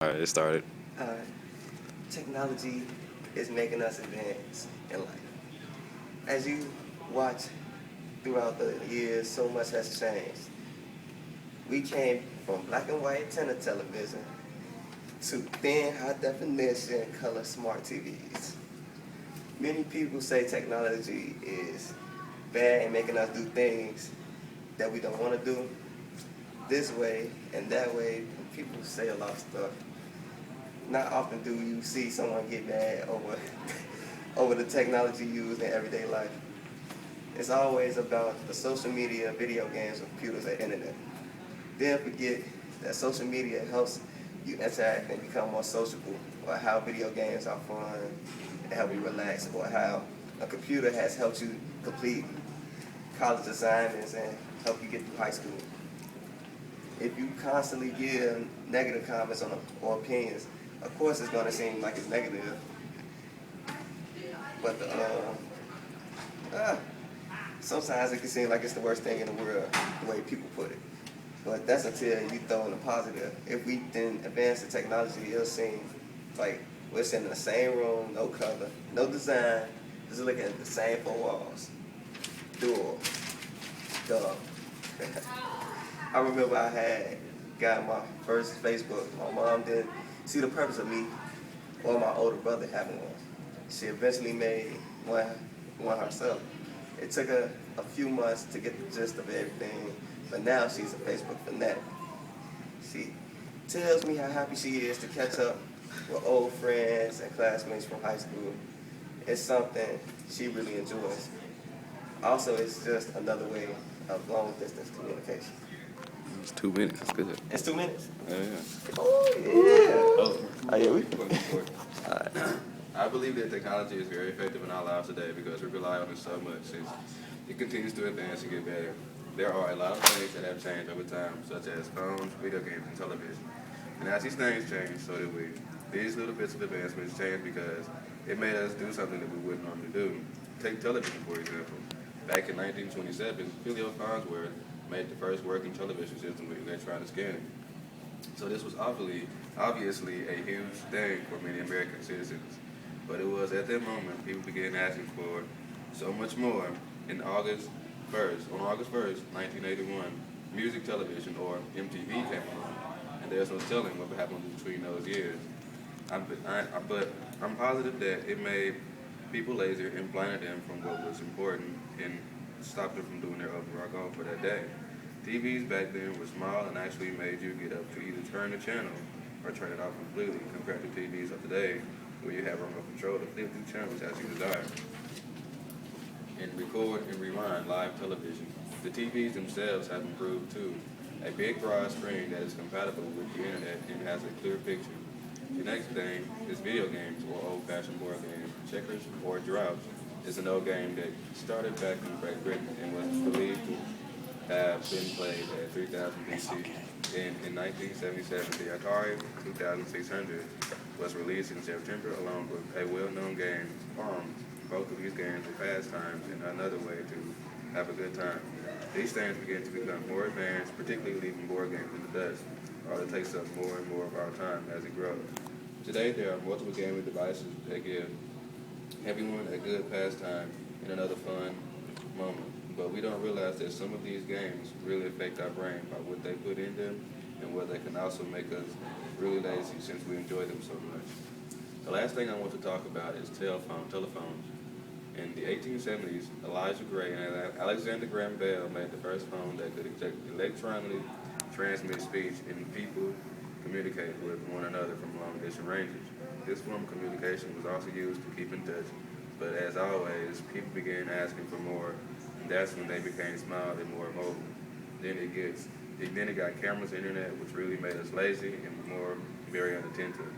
All right, it started. Uh, Technology is making us advance in life. As you watch throughout the years, so much has changed. We came from black and white antenna television to thin, high definition, color smart TVs. Many people say technology is bad and making us do things that we don't want to do this way and that way. People say a lot of stuff. Not often do you see someone get mad over over the technology used in everyday life. It's always about the social media, video games, computers, and internet. Then forget that social media helps you interact and become more sociable, or how video games are fun and help you relax, or how a computer has helped you complete college assignments and help you get through high school. If you constantly give negative comments or opinions, of course it's going to seem like it's negative. But sometimes it can seem like it's the worst thing in the world, the way people put it. But that's until you throw in the positive. If we then advance the technology, it'll seem like we're sitting in the same room, no color, no design, just looking at the same four walls. Dual. Duh. I remember I had got my first Facebook. My mom didn't see the purpose of me or my older brother having one. She eventually made one herself. It took her a few months to get the gist of everything, but now she's a Facebook fanatic. She tells me how happy she is to catch up with old friends and classmates from high school. It's something she really enjoys. Also, it's just another way of long distance communication. It's 2 minutes. It's good. It's 2 minutes. Yeah. Oh yeah. Oh, Yeah, we. I believe that technology is very effective in our lives today because we rely on it so much since it continues to advance and get better. There are a lot of things that have changed over time, such as phones, video games, and television. And as these things change, so do we. These little bits of advancements change because it made us do something that we wouldn't normally do. Take television, for example. Back in 1927, Phileo Farnsworth made the first working television system with electronic scanning. So this was obviously a huge thing for many American citizens. But it was at that moment people began asking for so much more. On August 1st, 1981, music television, or MTV, came along. And there's no telling what happened between those years. But I'm positive that it made people lazier and blinded them from what was important and stopped them from doing their overall goal for that day. TVs back then were small and actually made you get up to either turn the channel or turn it off completely compared to TVs of today where you have remote control to flip through channels as you desire. And record and rewind live television. The TVs themselves have improved too. A big broad screen that is compatible with the internet and has a clear picture. The next thing is video games or old-fashioned board games. Checkers or draughts is an old game that started back in Great Britain and was believed to have been played at 3000 BC. In 1977, the Atari 2600 was released in September along with a well-known game, Pong. Both of these games were pastimes and another way to have a good time. These things begin to become more advanced, particularly leaving board games in the dust, or it takes up more and more of our time as it grows. Today, there are multiple gaming devices that give everyone a good pastime and another fun moment. But we don't realize that some of these games really affect our brain by what they put in them and what they can also make us really lazy since we enjoy them so much. The last thing I want to talk about is telephones. In the 1870s, Elijah Gray and Alexander Graham Bell made the first phone that could electronically transmit speech and people communicate with one another from long distance ranges. This form of communication was also used to keep in touch, but as always, people began asking for more, and that's when they became small and more mobile. Then it got cameras, internet, which really made us lazy and more very unattentive.